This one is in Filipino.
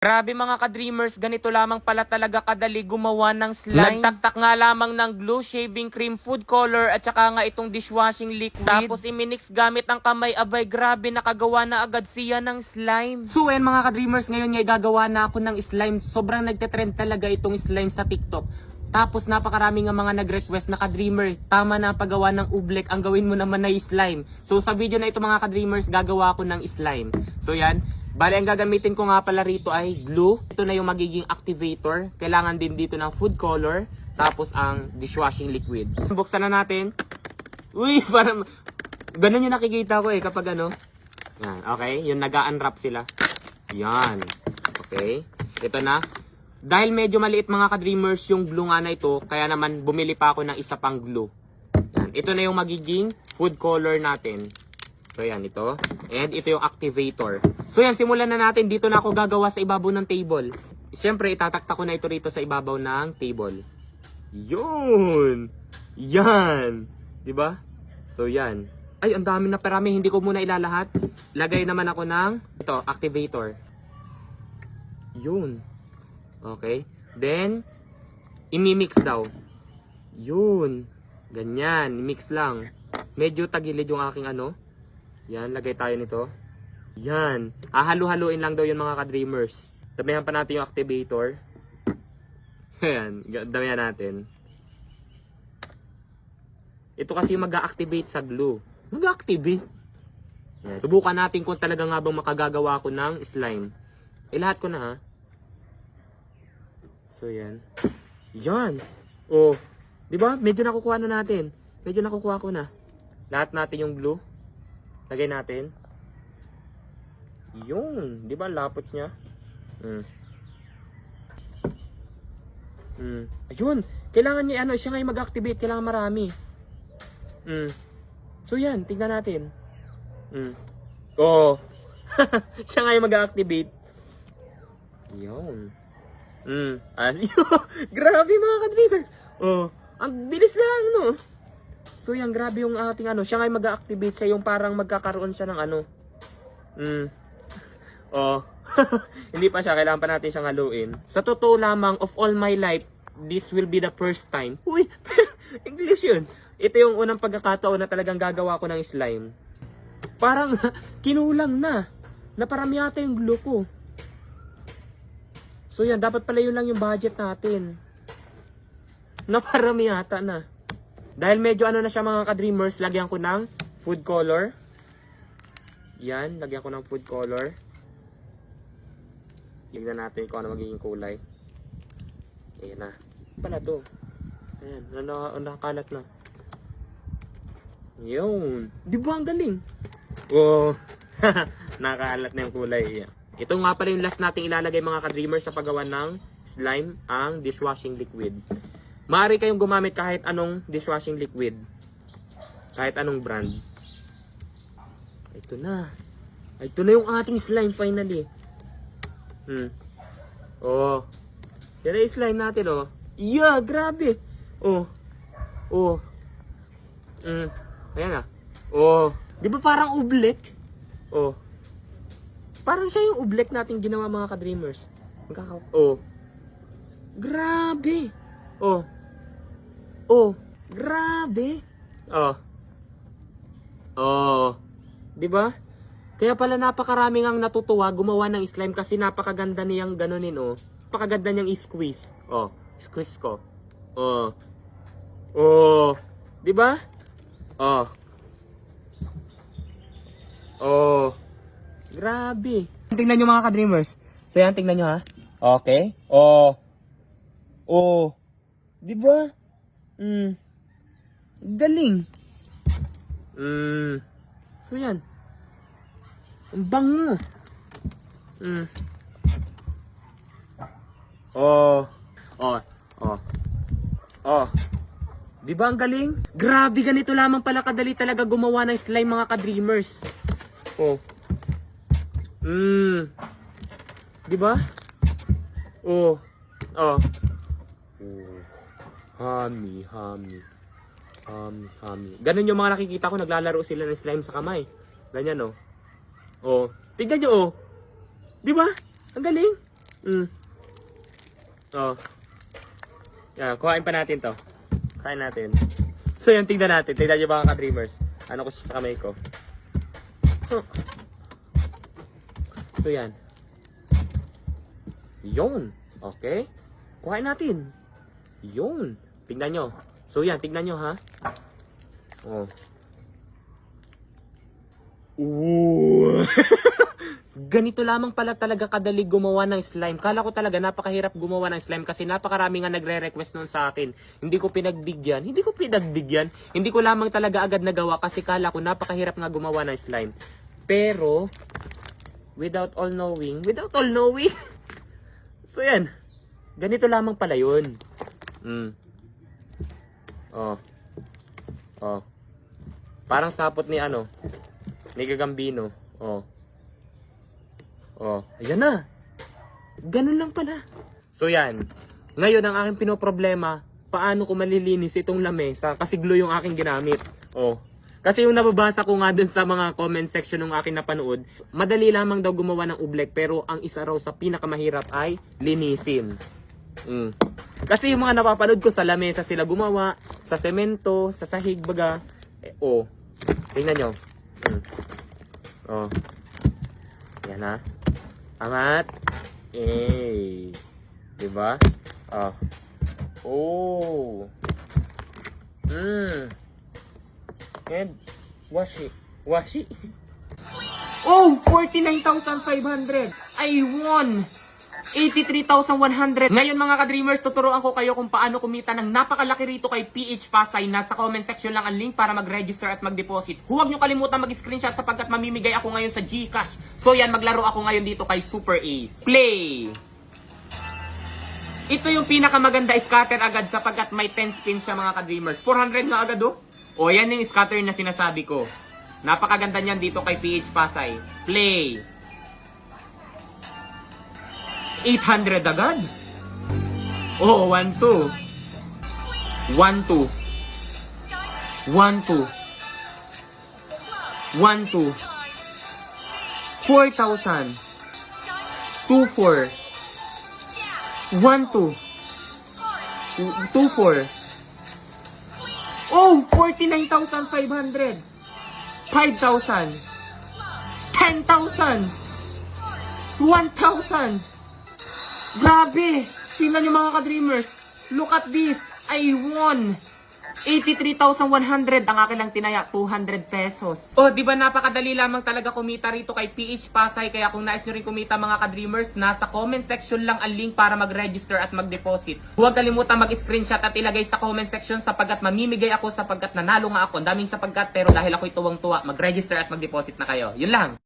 Grabe mga ka-dreamers, ganito lamang pala talaga kadali gumawa ng slime. Nagtaktak nga lamang ng glue, shaving cream, food color, at saka nga itong dishwashing liquid. Tapos iminix gamit ang kamay, abay grabe, nakagawa na agad siya ng slime. So ayan mga ka-dreamers, ngayon nga gagawa na ako ng slime. Sobrang nagte-trend talaga itong slime sa TikTok. Tapos napakarami nga mga nag-request na ka-dreamer, tama na paggawa ng ublek, ang gawin mo naman na slime. So sa video na ito mga ka-dreamers, gagawa ako ng slime. So yan. Bale, ang gagamitin ko nga pala rito ay glue. Ito na yung magiging activator. Kailangan din dito ng food color. Tapos ang dishwashing liquid. Buksan na natin. Uy, parang ganun yung nakikita ko kapag ano. Yan, okay. Yung nag-unwrap sila. Yan. Okay. Ito na. Dahil medyo maliit mga ka-dreamers yung glue nga na ito, kaya naman bumili pa ako ng isa pang glue. Yan. Ito na yung magiging food color natin. So yan, ito. And ito yung activator. So yan, simulan na natin. Dito na ako gagawa sa ibabaw ng table. Siyempre, itatakta ko na ito rito sa ibabaw ng table. Yun! Yan! Diba? So yan. Ay, ang dami na parami. Hindi ko muna ilalahat. Lagay naman ako ng ito, activator. Yun. Okay. Then, imimix daw. Yun. Ganyan. Mix lang. Medyo tagilid yung aking ano. Yan, lagay tayo nito. Yan. Halu-haluin lang daw yun mga ka-dreamers. Damihan pa natin yung activator. Yan, damihan natin. Ito kasi yung mag-activate sa glue. Mag-activate. Yan. Subukan natin kung talaga nga bang makagagawa ko ng slime. Lahat ko na ha. So yan. Yan. Oh, 'di ba? Medyo nakukuha na natin. Medyo nakukuha ko na. Lahat natin yung glue. Lagay natin. Yun. Di ba lapot niya? Ayun. Kailangan niya ano. Siya nga yung mag-activate. Kailangan marami. So yan. Tignan natin. Oh. Siya nga yung mag-activate. Yun. Grabe mga ka-dreamer. Oh. Ang bilis lang no. So yan, grabe yung ating ano, siya nga mag-activate siya, yung parang magkakaroon siya ng ano. Oh. Hindi pa siya, kailangan pa natin siyang haluin. Sa totoo lamang, of all my life, this will be the first time. Uy, English yun. Ito yung unang pagkakataon na talagang gagawa ko ng slime. Parang kinulang na. Naparami yata yung glue ko. So yan, dapat pala yun lang yung budget natin. Naparami yata na. Dahil medyo ano na siya mga ka-dreamers, lagyan ko ng food color. Yan, lagyan ko ng food color. Tignan natin kung ano magiging kulay. Ayan na. Pala to. Ayan, nakakalat na. Yun. Di ba ang galing? Oh, nakakalat na yung kulay. Ito nga pala yung last nating ilalagay mga ka-dreamers sa paggawa ng slime, ang dishwashing liquid. Maaari kayong gumamit kahit anong dishwashing liquid. Kahit anong brand. Ito na. Ito na yung ating slime finally. Oh. Yan na yung slime natin oh. Yeah, grabe. Oh. Oh. Ayan ah. Oh. Di ba parang ublek? Oh. Parang siya yung ublek natin ginawa mga ka-dreamers. Oh. Grabe. Oh. Oh, grabe. Oh. Oh. 'Di ba? Kaya pala napakaraming ang natutuwa gumawa ng slime kasi napakaganda niyang ganunin oh. Napakaganda niyang i-squeeze. Oh, squeeze ko. Oh. Oh. 'Di ba? Oh. Oh. Grabe. Tingnan niyo mga ka-dreamers. So yan, tingnan niyo ha. Okay. Oh. Oh. 'Di ba? Galing. So yan. Ang bango. Oh. Oh. Oh. Oh. 'Di ba ang galing? Grabe, ganito lamang pala kadali talaga gumawa ng slime mga ka-dreamers. Oh. 'Di ba? Oh. Oh. Hami. Ganun yung mga nakikita ko, naglalaro sila ng slime sa kamay. Ganyan oh. Oh, tignan nyo oh. 'Di ba? Ang galing. Oh. Yan, kuhain pa natin to. Kain natin. So yan, tignan natin. Tignan nyo mga ka-dreamers. Ano ko siya sa kamay ko. So yan. Yun. Okay. Kuhain natin. Yun. Tignan nyo. So yan, tignan nyo ha. Oh. Ooh. Ganito lamang pala talaga kadali gumawa ng slime. Kala ko talaga napakahirap gumawa ng slime kasi napakarami nga nagre-request nun sa akin. Hindi ko pinagbigyan. Hindi ko lamang talaga agad nagawa kasi kala ko napakahirap nga gumawa ng slime. Pero, without all knowing. So yan. Ganito lamang pala yun. Oh. Oh. Parang sapot ni ni Gagambino. Oh. Oh, ayan na. Ganun lang pala. So yan. Ngayon ang aking pinoproblema, paano ko malilinis itong lamesa kasi glue yung aking ginamit. Oh. Kasi yung nababasa ko nga dun sa mga comment section ng aking napanood, madali lamang daw gumawa ng oblek pero ang isa raw sa pinakamahirap ay linisin. Kasi yung mga napapanood ko sa lamesa sila gumawa, sa semento, sa sahig baga. Oh. Tingnan nyo. Oh. Yan ha. Angat. Diba? Oh. Oh. And washi. Oh, 49,500. I won. 83,100. Ngayon mga ka-dreamers, tuturuan ko kayo kung paano kumita ng napakalaki rito kay PH Pasay. Nasa comment section lang ang link para mag-register at mag-deposit. Huwag nyo kalimutan mag-screenshot sapagkat mamimigay ako ngayon sa GCash. So yan, maglaro ako ngayon dito kay Super Ace. Play! Ito yung pinakamaganda scatter agad sapagkat may 10 spins siya mga ka-dreamers. 400 na agad oh. O yan yung scatter na sinasabi ko. Napakaganda niyan dito kay PH Pasay. Play! 800 agad. Oh, 1, 2. 1, 2. 1, 2. 1, 2. 4,000. 2, 4. 1, 2. 2, 4. Oh, 49,500. 5,000. 10,000. 1,000. Grabe! Tingnan nyo mga ka-dreamers. Look at this. I won 83,100. Ang akin lang tinaya, 200 pesos. Oh, di ba napakadali lamang talaga kumita rito kay PH Pasay. Kaya kung nais nyo rin kumita mga ka-dreamers, nasa comment section lang ang link para mag-register at mag-deposit. Huwag kalimutan mag-screenshot at ilagay sa comment section sapagkat mamimigay ako sapagkat nanalo nga ako. Ang daming sapagkat pero dahil ako'y tuwang-tuwa, mag-register at mag-deposit na kayo. Yun lang.